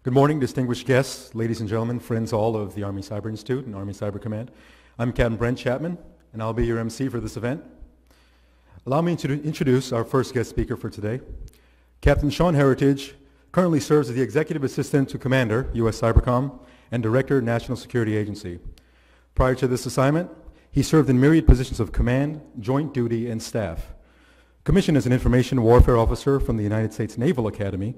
Good morning, distinguished guests, ladies and gentlemen, friends all of the Army Cyber Institute and Army Cyber Command. I'm Captain Brent Chapman, and I'll be your MC for this event. Allow me to introduce our first guest speaker for today. Captain Sean Heritage currently serves as the Executive Assistant to Commander, USCYBERCOM, and Director, National Security Agency. Prior to this assignment, he served in myriad positions of command, joint duty, and staff. Commissioned as an Information Warfare Officer from the United States Naval Academy,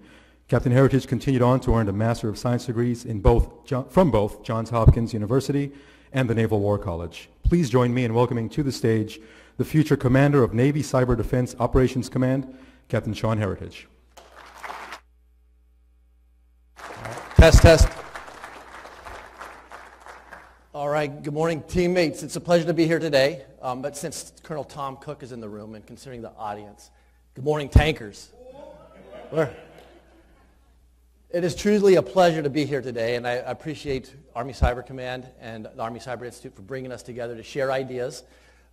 Captain Heritage continued on to earn a Master of Science degrees from both Johns Hopkins University and the Naval War College. Please join me in welcoming to the stage the future Commander of Navy Cyber Defense Operations Command, Captain Sean Heritage. Test, test. All right, good morning, teammates. It's a pleasure to be here today, but since Colonel Tom Cook is in the room and considering the audience, good morning, tankers. It is truly a pleasure to be here today, and I appreciate Army Cyber Command and the Army Cyber Institute for bringing us together to share ideas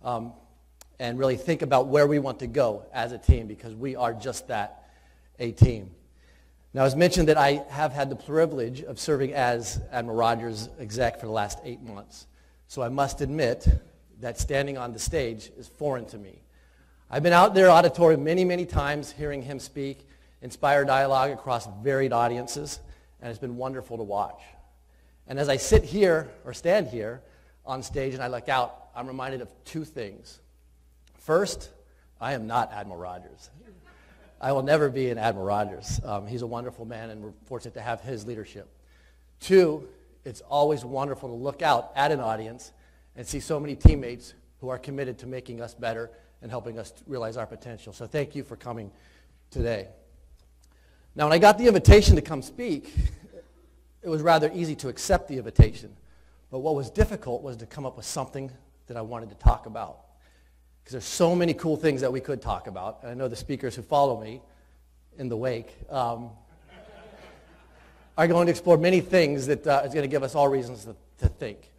and really think about where we want to go as a team, because we are just that, a team. Now, as mentioned, that I have had the privilege of serving as Admiral Rogers' exec for the last 8 months, so I must admit that standing on the stage is foreign to me. I've been out there auditorium many, many times hearing him speak, inspire dialogue across varied audiences, and it's been wonderful to watch. And as I sit here, or stand here, on stage and I look out, I'm reminded of two things. First, I am not Admiral Rogers. I will never be an Admiral Rogers. He's a wonderful man, and we're fortunate to have his leadership. Two, it's always wonderful to look out at an audience and see so many teammates who are committed to making us better and helping us realize our potential. So thank you for coming today. Now, when I got the invitation to come speak, it was rather easy to accept the invitation. But what was difficult was to come up with something that I wanted to talk about. Because there's so many cool things that we could talk about. And I know the speakers who follow me in the wake are going to explore many things that is going to give us all reasons to think.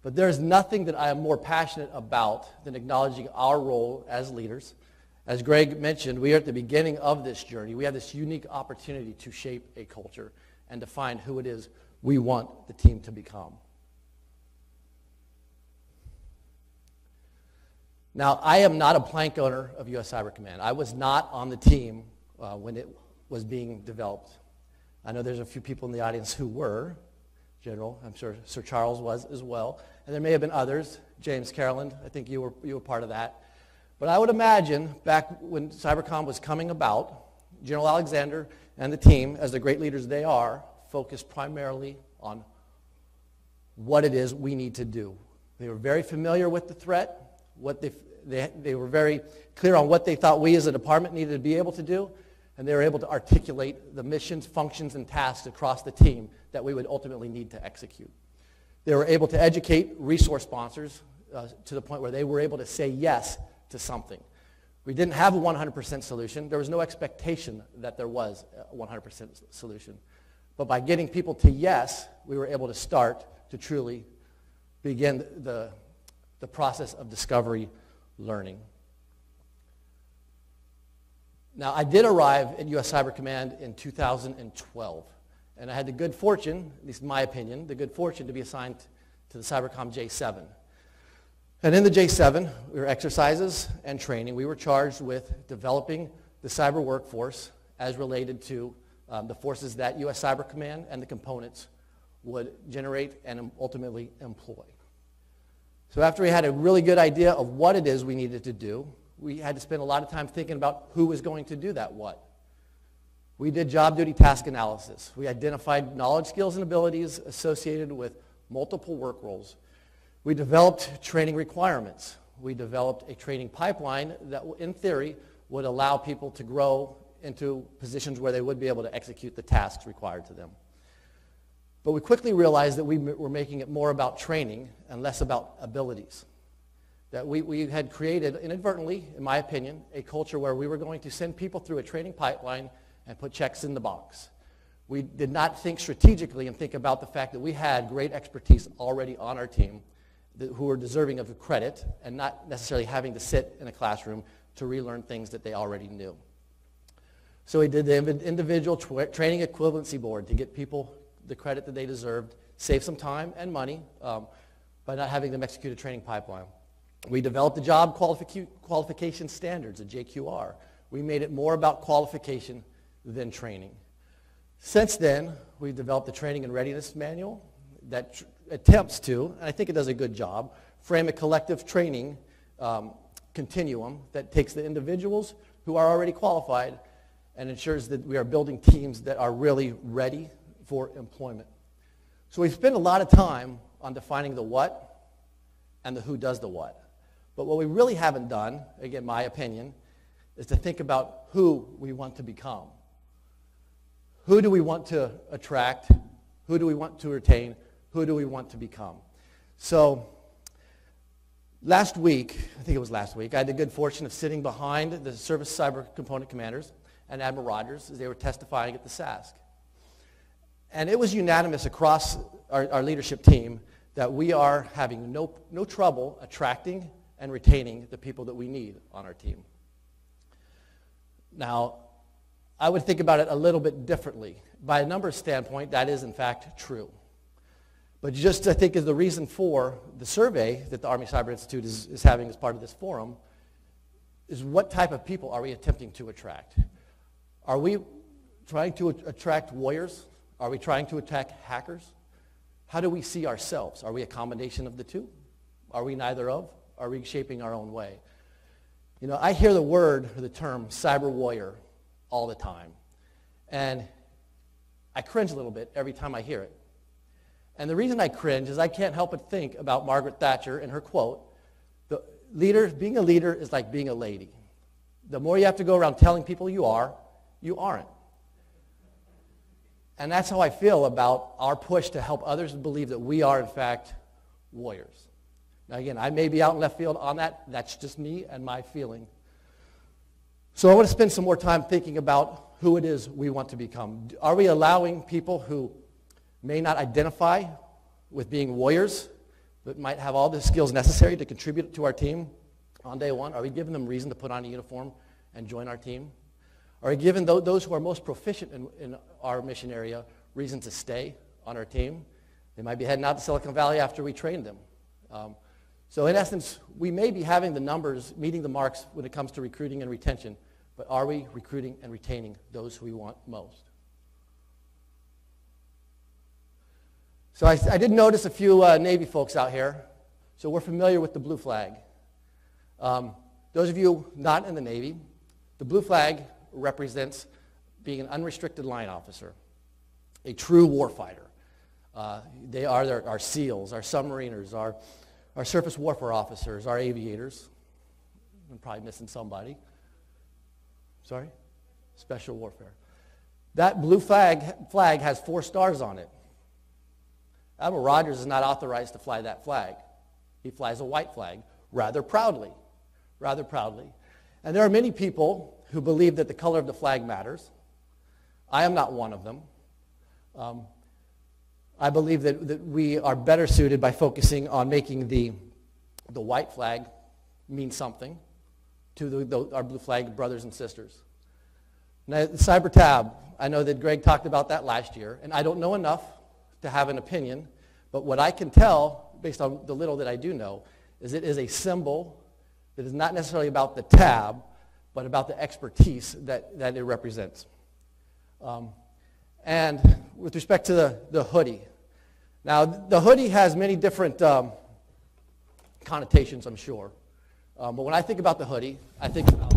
But there's nothing that I am more passionate about than acknowledging our role as leaders. As Greg mentioned, we are at the beginning of this journey. We have this unique opportunity to shape a culture and define who it is we want the team to become. Now, I am not a plank owner of U.S. Cyber Command. I was not on the team when it was being developed. I know there's a few people in the audience who were. General, I'm sure Sir Charles was as well. And there may have been others. James Caroland, I think you were part of that. But I would imagine back when Cybercom was coming about, General Alexander and the team, as the great leaders they are, focused primarily on what it is we need to do. They were very familiar with the threat. They were very clear on what they thought we as a department needed to be able to do, and they were able to articulate the missions, functions, and tasks across the team that we would ultimately need to execute. They were able to educate resource sponsors to the point where they were able to say yes to something. We didn't have a 100% solution. There was no expectation that there was a 100% solution. But by getting people to yes, we were able to start to truly begin the process of discovery learning. Now, I did arrive at U.S. Cyber Command in 2012, and I had the good fortune, at least in my opinion, the good fortune to be assigned to the Cybercom J7. And in the J7, we were exercises and training. We were charged with developing the cyber workforce as related to the forces that U.S. Cyber Command and the components would generate and ultimately employ. So after we had a really good idea of what it is we needed to do, we had to spend a lot of time thinking about who was going to do that what. We did job duty task analysis. We identified knowledge, skills, and abilities associated with multiple work roles. We developed training requirements. We developed a training pipeline that, in theory, would allow people to grow into positions where they would be able to execute the tasks required to them. But we quickly realized that we were making it more about training and less about abilities. That we had created, inadvertently, in my opinion, a culture where we were going to send people through a training pipeline and put checks in the box. We did not think strategically and think about the fact that we had great expertise already on our team who were deserving of credit and not necessarily having to sit in a classroom to relearn things that they already knew. So we did the individual training equivalency board to get people the credit that they deserved, save some time and money by not having them execute a training pipeline. We developed the Job Qualification Standards, a JQR. We made it more about qualification than training. Since then, we've developed the Training and Readiness Manual that attempts to, and I think it does a good job, frame a collective training continuum that takes the individuals who are already qualified and ensures that we are building teams that are really ready for employment. So we've spent a lot of time on defining the what and the who does the what. But what we really haven't done, again, my opinion, is to think about who we want to become. Who do we want to attract? Who do we want to retain? Who do we want to become? So last week, I think it was last week, I had the good fortune of sitting behind the Service Cyber Component Commanders and Admiral Rogers as they were testifying at the SASC. And it was unanimous across our leadership team that we are having no trouble attracting and retaining the people that we need on our team. Now, I would think about it a little bit differently. By a numbers standpoint, that is in fact true. But just I think is the reason for the survey that the Army Cyber Institute is having as part of this forum is what type of people are we attempting to attract? Are we trying to attract warriors? Are we trying to attack hackers? How do we see ourselves? Are we a combination of the two? Are we neither of? Are we shaping our own way? You know, I hear the word or the term cyber warrior all the time. And I cringe a little bit every time I hear it. And the reason I cringe is I can't help but think about Margaret Thatcher and her quote, being a leader is like being a lady. The more you have to go around telling people you are, you aren't. And that's how I feel about our push to help others believe that we are, in fact, warriors. Now, again, I may be out in left field on that. That's just me and my feeling. So I want to spend some more time thinking about who it is we want to become. Are we allowing people who may not identify with being warriors, but might have all the skills necessary to contribute to our team on day one? Are we giving them reason to put on a uniform and join our team? Are we giving those who are most proficient in our mission area reason to stay on our team? They might be heading out to Silicon Valley after we train them. So in essence, we may be having the numbers, meeting the marks when it comes to recruiting and retention, but are we recruiting and retaining those who we want most? So I did notice a few Navy folks out here. So we're familiar with the blue flag. Those of you not in the Navy, the blue flag represents being an unrestricted line officer, a true warfighter. They are our SEALs, our submariners, our surface warfare officers, our aviators. I'm probably missing somebody. Sorry? Special warfare. That blue flag has 4 stars on it. Admiral Rogers is not authorized to fly that flag. He flies a white flag rather proudly. And there are many people who believe that the color of the flag matters. I am not one of them. I believe that we are better suited by focusing on making the white flag mean something to our blue flag brothers and sisters. Now, the cyber tab, I know that Greg talked about that last year, and I don't know enough to have an opinion, but what I can tell, based on the little that I do know, is it is a symbol that is not necessarily about the tab, but about the expertise that it represents. And with respect to the hoodie, now the hoodie has many different connotations, I'm sure. But when I think about the hoodie, I think about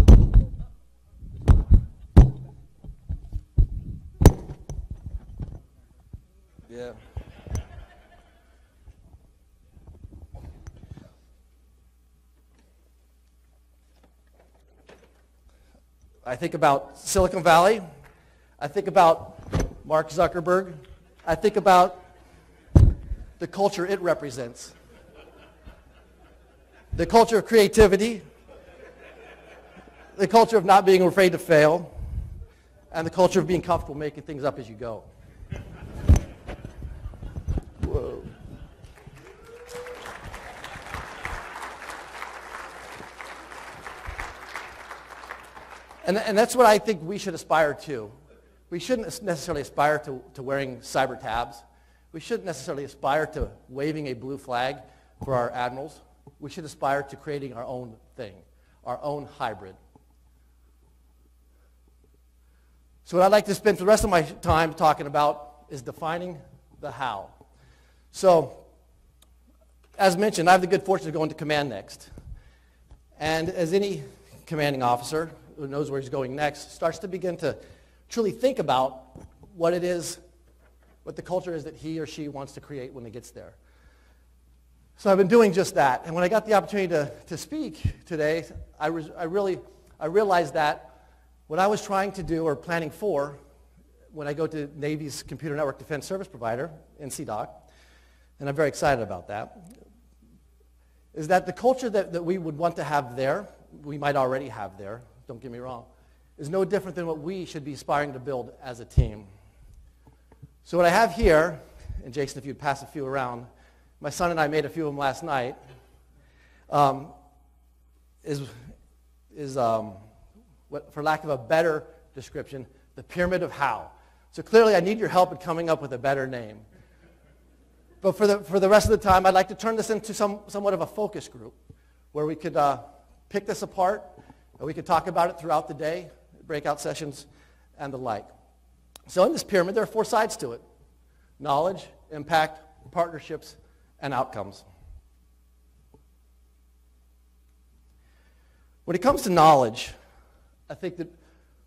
yeah. I think about Silicon Valley. I think about Mark Zuckerberg. I think about the culture it represents. The culture of creativity, the culture of not being afraid to fail, and the culture of being comfortable making things up as you go. Whoa. And that's what I think we should aspire to. We shouldn't necessarily aspire to wearing cyber tabs. We shouldn't necessarily aspire to waving a blue flag for our admirals. We should aspire to creating our own thing, our own hybrid. So what I'd like to spend the rest of my time talking about is defining the how. So, as mentioned, I have the good fortune of going to command next. And as any commanding officer who knows where he's going next starts to begin to truly think about what it is, what the culture is that he or she wants to create when he gets there. So I've been doing just that. And when I got the opportunity to speak today, I realized that what I was trying to do or planning for when I go to Navy's Computer Network Defense Service Provider, NCDOC, and I'm very excited about that, is that the culture that we would want to have there, we might already have there, don't get me wrong, is no different than what we should be aspiring to build as a team. So what I have here, and Jason, if you'd pass a few around, my son and I made a few of them last night, what, for lack of a better description, the pyramid of how. So clearly I need your help in coming up with a better name. But for the rest of the time, I'd like to turn this into somewhat of a focus group where we could pick this apart, and we could talk about it throughout the day, breakout sessions, and the like. So in this pyramid, there are 4 sides to it: knowledge, impact, partnerships, and outcomes. When it comes to knowledge, I think that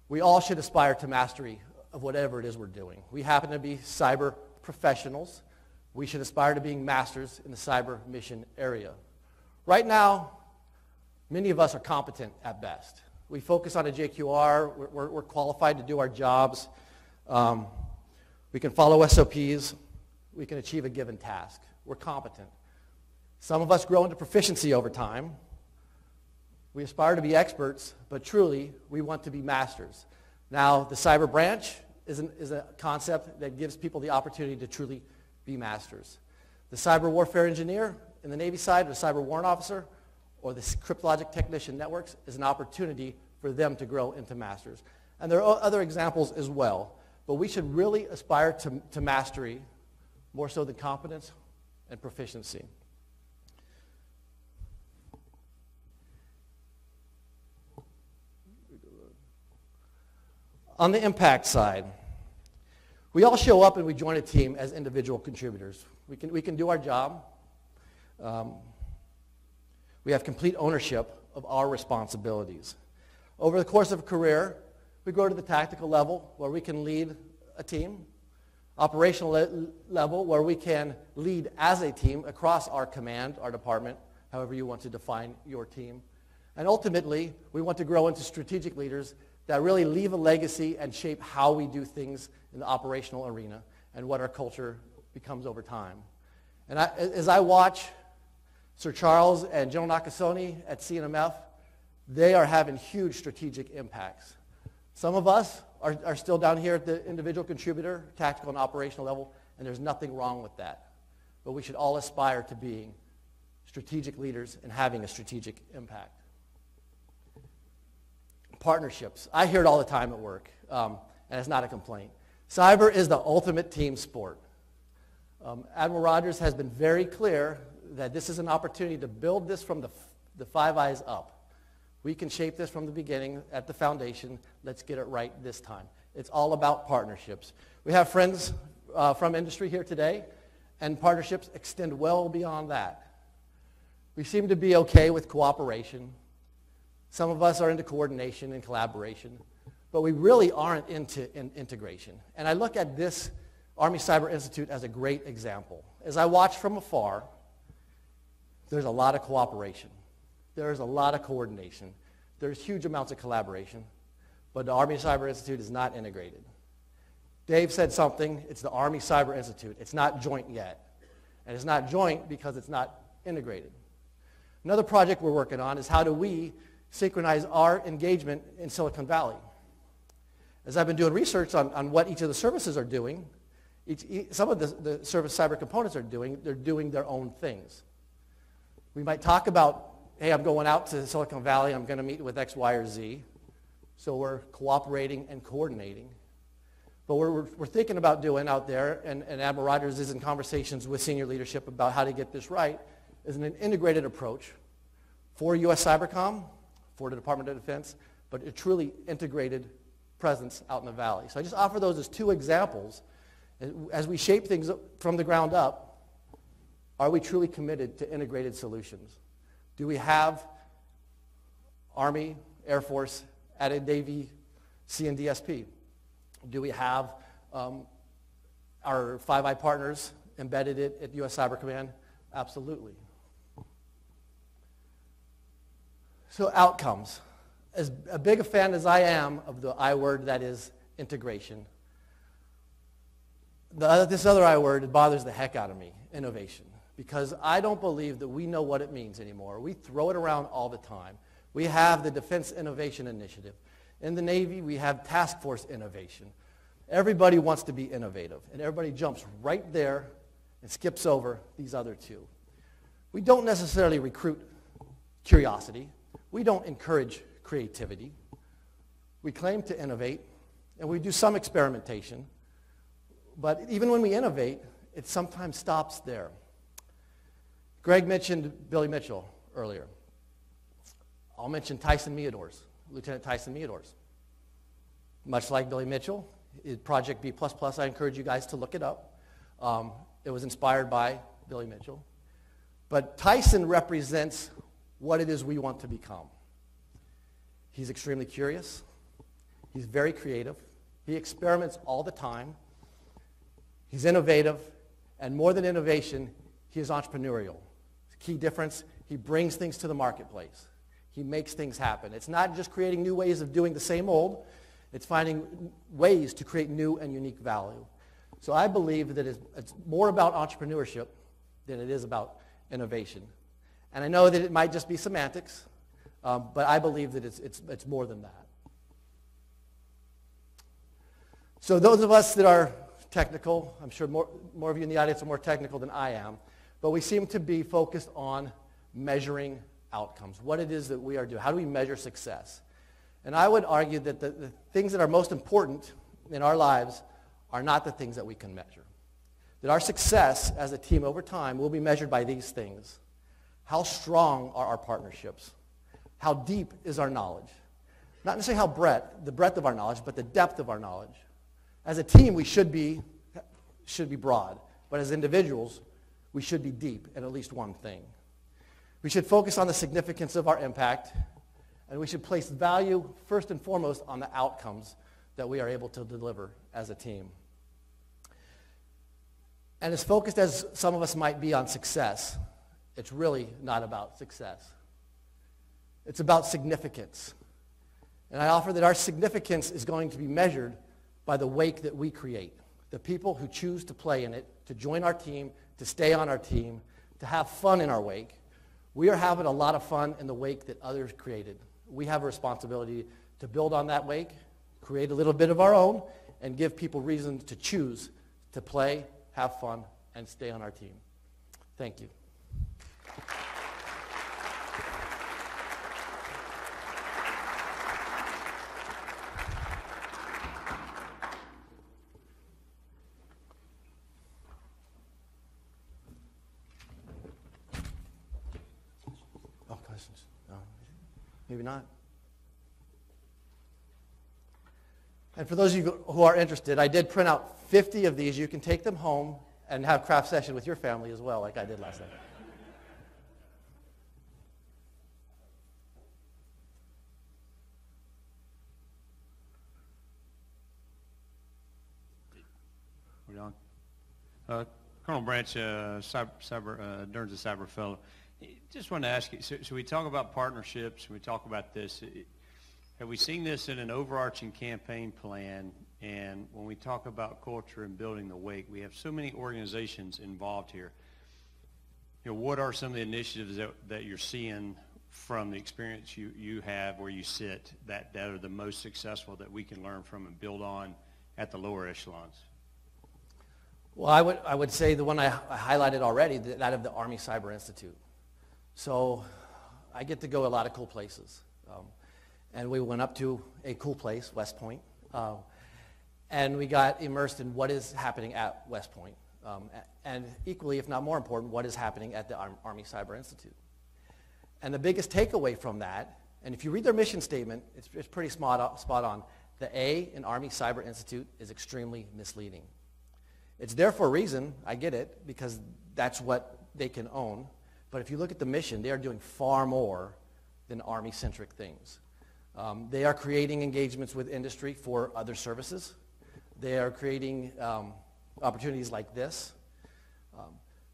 we all should aspire to mastery of whatever it is we're doing. We happen to be cyber professionals. We should aspire to being masters in the cyber mission area. Right now, many of us are competent at best. We focus on a JQR. We're qualified to do our jobs. We can follow SOPs. We can achieve a given task. We're competent. Some of us grow into proficiency over time. We aspire to be experts, but truly, we want to be masters. Now, the cyber branch is a concept that gives people the opportunity to truly be masters. The cyber warfare engineer in the Navy side, the cyber warrant officer, or the cryptologic technician networks is an opportunity for them to grow into masters. And there are other examples as well, but we should really aspire to mastery more so than competence and proficiency. On the impact side, we all show up and we join a team as individual contributors. We can do our job. We have complete ownership of our responsibilities. Over the course of a career, we grow to the tactical level where we can lead a team, operational level where we can lead as a team across our command, our department, however you want to define your team. And ultimately, we want to grow into strategic leaders that really leave a legacy and shape how we do things in the operational arena and what our culture becomes over time. And as I watch Sir Charles and General Nakasone at CNMF, they are having huge strategic impacts. Some of us are still down here at the individual contributor, tactical and operational level, and there's nothing wrong with that. But we should all aspire to being strategic leaders and having a strategic impact. Partnerships. I hear it all the time at work, and it's not a complaint. Cyber is the ultimate team sport. Admiral Rogers has been very clear that this is an opportunity to build this from the 5 eyes up. We can shape this from the beginning at the foundation. Let's get it right this time. It's all about partnerships. We have friends from industry here today, and partnerships extend well beyond that. We seem to be okay with cooperation. Some of us are into coordination and collaboration, but we really aren't into integration. And I look at this Army Cyber Institute as a great example. As I watch from afar, there's a lot of cooperation. There's a lot of coordination. There's huge amounts of collaboration, but the Army Cyber Institute is not integrated. Dave said something, it's the Army Cyber Institute. It's not joint yet. And it's not joint because it's not integrated. Another project we're working on is how do we synchronize our engagement in Silicon Valley. As I've been doing research on what each of the services are doing, some of the service cyber components are doing, they're doing their own things. We might talk about, hey, I'm going out to Silicon Valley, I'm going to meet with X, Y, or Z. So we're cooperating and coordinating. But what we're thinking about doing out there, and Admiral Rogers is in conversations with senior leadership about how to get this right, is an integrated approach for USCYBERCOM, for the Department of Defense, but a truly integrated presence out in the Valley. So I just offer those as two examples. As we shape things from the ground up, are we truly committed to integrated solutions? Do we have Army, Air Force, added Navy, CNDSP? Do we have our Five Eye partners embedded at U.S. Cyber Command? Absolutely. So outcomes. As big a fan as I am of the I word that is integration, this other I word, it bothers the heck out of me, innovation. Because I don't believe that we know what it means anymore. We throw it around all the time. We have the Defense Innovation Initiative. In the Navy, we have Task Force Innovation. Everybody wants to be innovative, and everybody jumps right there and skips over these other two. We don't necessarily recruit curiosity. We don't encourage creativity. We claim to innovate, and we do some experimentation. But even when we innovate, it sometimes stops there. Greg mentioned Billy Mitchell earlier. I'll mention Tyson Meadors, Lieutenant Tyson Meadors. Much like Billy Mitchell, Project B++, I encourage you guys to look it up. It was inspired by Billy Mitchell. But Tyson represents what it is we want to become. He's extremely curious. He's very creative. He experiments all the time. He's innovative. And more than innovation, he is entrepreneurial. Key difference, he brings things to the marketplace. He makes things happen. It's not just creating new ways of doing the same old. It's finding ways to create new and unique value. So I believe that it's more about entrepreneurship than it is about innovation. And I know that it might just be semantics, but I believe that it's more than that. So those of us that are technical, I'm sure more of you in the audience are more technical than I am, but we seem to be focused on measuring outcomes, what it is that we are doing. How do we measure success? And I would argue that the things that are most important in our lives are not the things that we can measure. That our success as a team over time will be measured by these things. How strong are our partnerships? How deep is our knowledge? Not necessarily the breadth of our knowledge, but the depth of our knowledge. As a team, we should be broad, but as individuals, we should be deep in at least one thing. We should focus on the significance of our impact, and we should place value first and foremost on the outcomes that we are able to deliver as a team. And as focused as some of us might be on success, it's really not about success. It's about significance. And I offer that our significance is going to be measured by the wake that we create. The people who choose to play in it, to join our team, to stay on our team, to have fun in our wake. We are having a lot of fun in the wake that others created. We have a responsibility to build on that wake, create a little bit of our own, and give people reasons to choose to play, have fun, and stay on our team. Thank you. Oh, questions? No. Maybe not. And for those of you who are interested, I did print out 50 of these. You can take them home and have craft session with your family as well, like I did last night. We're on. Colonel Branch, Derns of Cyber Fellow. Just wanted to ask you, so we talk about partnerships, we talk about this. Have we seen this in an overarching campaign plan? And when we talk about culture and building the wake, we have so many organizations involved here. You know, what are some of the initiatives that you're seeing from the experience you have where you sit that are the most successful that we can learn from and build on at the lower echelons? Well, I would say the one I highlighted already, that of the Army Cyber Institute. So I get to go a lot of cool places. And we went up to a cool place, West Point, and we got immersed in what is happening at West Point. And equally, if not more important, what is happening at the Army Cyber Institute. And the biggest takeaway from that, and if you read their mission statement, it's pretty spot on. The A in Army Cyber Institute is extremely misleading. It's there for a reason, I get it, because that's what they can own. But if you look at the mission, they are doing far more than Army-centric things. They are creating engagements with industry for other services. They are creating opportunities like this.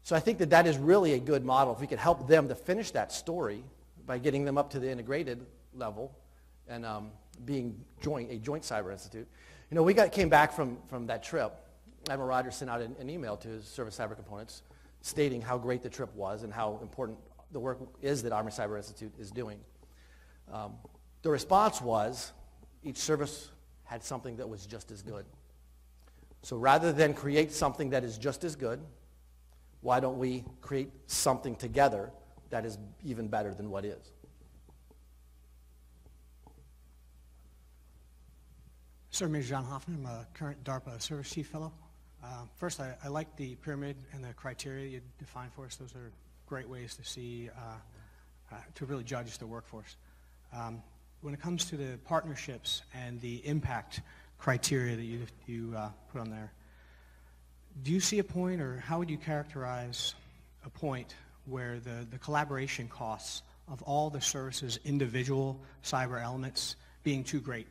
So I think that that is really a good model. If we could help them to finish that story by getting them up to the integrated level and being a joint cyber institute. You know, we came back from that trip. Admiral Rogers sent out an email to his service cyber components stating how great the trip was and how important the work is that Army Cyber Institute is doing. The response was each service had something that was just as good. So rather than create something that is just as good, why don't we create something together that is even better than what is? Sir, Major John Hoffman, I'm a current DARPA Service Chief Fellow. First, I like the pyramid and the criteria you defined for us. Those are great ways to see, to really judge the workforce. When it comes to the partnerships and the impact criteria that you put on there, do you see a point, or how would you characterize a point where the collaboration costs of all the services' individual cyber elements being too great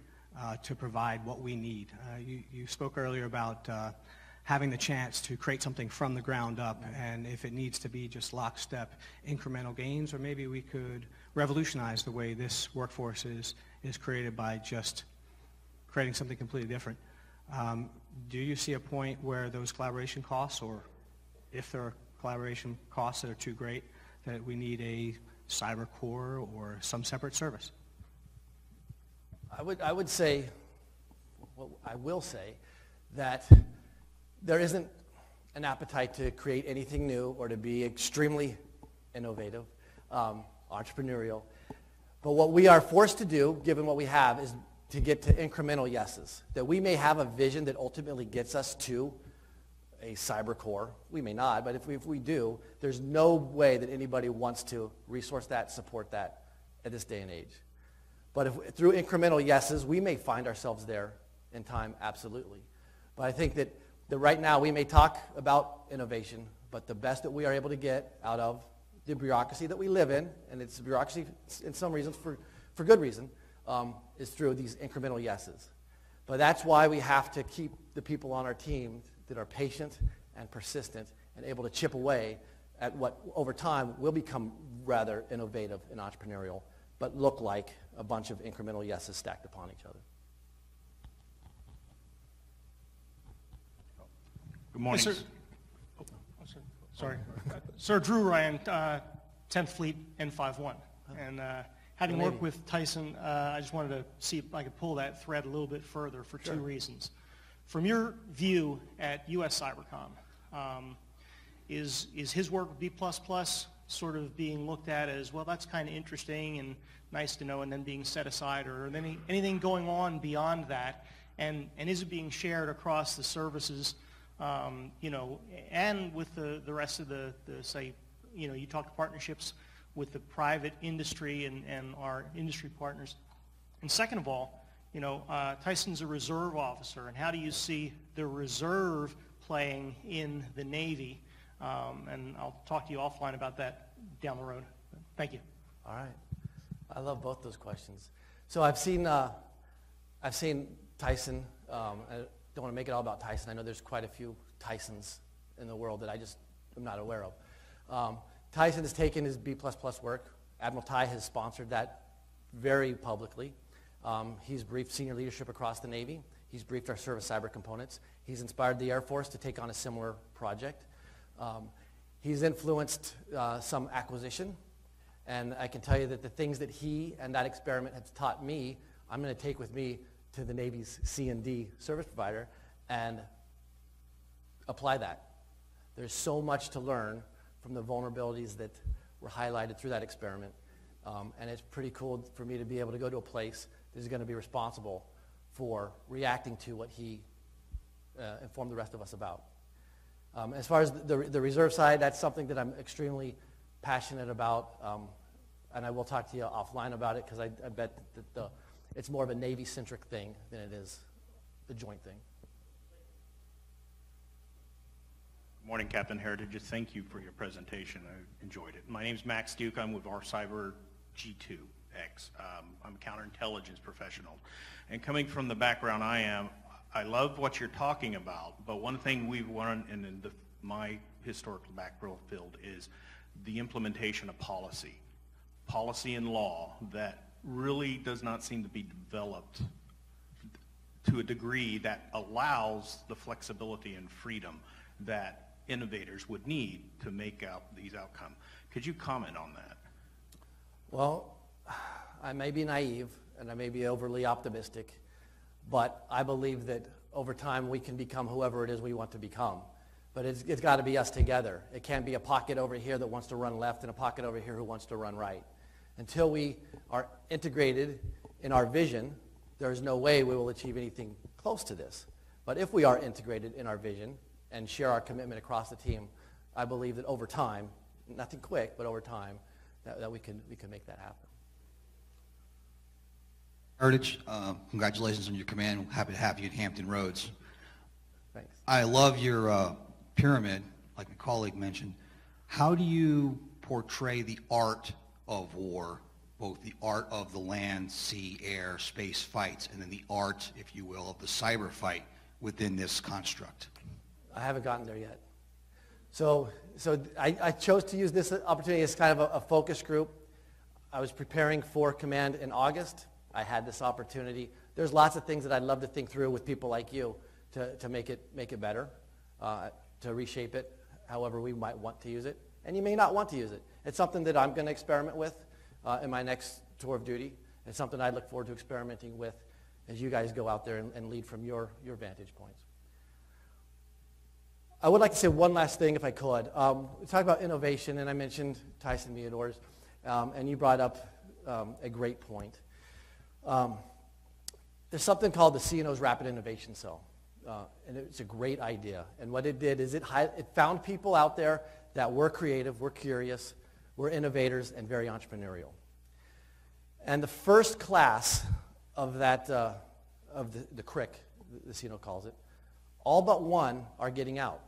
to provide what we need? You spoke earlier about having the chance to create something from the ground up, and if it needs to be just lockstep incremental gains, or maybe we could revolutionize the way this workforce is created by just creating something completely different. Do you see a point where those collaboration costs, or if there are collaboration costs that are too great, that we need a cyber core or some separate service? I would say, well, I will say that there isn't an appetite to create anything new or to be extremely innovative, entrepreneurial. But what we are forced to do, given what we have, is to get to incremental yeses. That we may have a vision that ultimately gets us to a cyber core. We may not, but if we do, there's no way that anybody wants to resource that, support that at this day and age. But through incremental yeses, we may find ourselves there in time, absolutely. But I think that right now we may talk about innovation, but the best that we are able to get out of the bureaucracy that we live in, and it's bureaucracy in some reasons for good reason, is through these incremental yeses. But that's why we have to keep the people on our team that are patient and persistent and able to chip away at what over time will become rather innovative and entrepreneurial, but look like a bunch of incremental yeses stacked upon each other. Good morning. Yes, sir. Sorry. Sir Drew Ryan, 10th Fleet N51. And having worked with Tyson, I just wanted to see if I could pull that thread a little bit further for two reasons. From your view at USCYBERCOM, is his work with B++ sort of being looked at as, well, that's kind of interesting and nice to know, and then being set aside, or anything going on beyond that? And is it being shared across the services, you know, and with the rest of the say, you know, you talk partnerships with the private industry and our industry partners. And second of all, you know, Tyson's a reserve officer, and how do you see the reserve playing in the Navy? And I'll talk to you offline about that down the road. Thank you. All right. I love both those questions. So I've seen Tyson. I don't want to make it all about Tyson. I know there's quite a few Tysons in the world that I just am not aware of. Tyson has taken his B++ work. Admiral Ty has sponsored that very publicly. He's briefed senior leadership across the Navy. He's briefed our service cyber components. He's inspired the Air Force to take on a similar project. He's influenced some acquisition. And I can tell you that the things that he and that experiment has taught me, I'm going to take with me to the Navy's C&D service provider and apply that. There's so much to learn from the vulnerabilities that were highlighted through that experiment. And it's pretty cool for me to be able to go to a place is going to be responsible for reacting to what he informed the rest of us about. As far as the reserve side, that's something that I'm extremely passionate about, and I will talk to you offline about it, because I bet that it's more of a Navy-centric thing than it is a joint thing. Good morning, Captain Heritage. Thank you for your presentation. I enjoyed it. My name is Max Duke. I'm with our Cyber G2X. I'm a counterintelligence professional. And coming from the background I love what you're talking about, but one thing we've learned in my historical background field is the implementation of policy and law that really does not seem to be developed to a degree that allows the flexibility and freedom that innovators would need to make out these outcomes. Could you comment on that? Well, I may be naive and I may be overly optimistic, but I believe that over time we can become whoever it is we want to become. But it's got to be us together. It can't be a pocket over here that wants to run left and a pocket over here who wants to run right. Until we are integrated in our vision, there's no way we will achieve anything close to this. But if we are integrated in our vision and share our commitment across the team, I believe that over time, nothing quick, but over time, that we can make that happen. Heritage, congratulations on your command. Happy to have you at Hampton Roads. Thanks. I love your pyramid, like my colleague mentioned. How do you portray the art of war, both the art of the land, sea, air, space fights, and then the art, if you will, of the cyber fight within this construct? I haven't gotten there yet. So I chose to use this opportunity as kind of a focus group. I was preparing for command in August. I had this opportunity. There's lots of things that I'd love to think through with people like you to make it better, to reshape it however we might want to use it. And you may not want to use it. It's something that I'm going to experiment with in my next tour of duty. It's something I look forward to experimenting with as you guys go out there and lead from your vantage points. I would like to say one last thing, if I could. We talked about innovation, and I mentioned Tyson Meadors, and you brought up a great point. There's something called the CNO's Rapid Innovation Cell, and it's a great idea. And what it did is it found people out there that were creative, were curious, were innovators, and very entrepreneurial. And the first class of that, of the CRIC, the CNO calls it, all but one are getting out.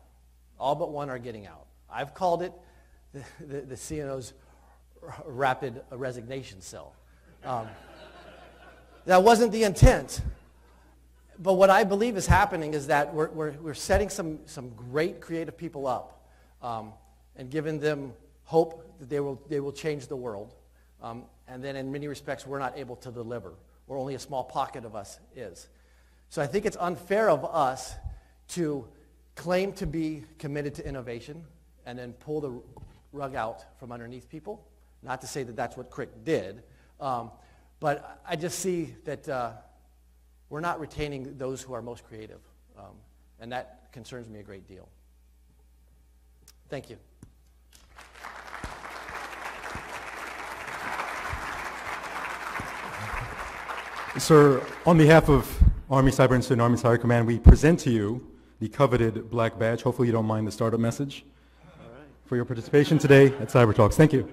All but one are getting out. I've called it the CNO's Rapid Resignation Cell. That wasn't the intent. But what I believe is happening is that we're setting some great creative people up and giving them hope that they will change the world. And then in many respects, we're not able to deliver, or only a small pocket of us is. So I think it's unfair of us to claim to be committed to innovation and then pull the rug out from underneath people. Not to say that that's what CRIC did, but I just see that we're not retaining those who are most creative, and that concerns me a great deal. Thank you. Sir, on behalf of Army Cyber Institute and Army Cyber Command, we present to you the coveted black badge. Hopefully you don't mind the startup message. All right. For your participation today at Cyber Talks. Thank you.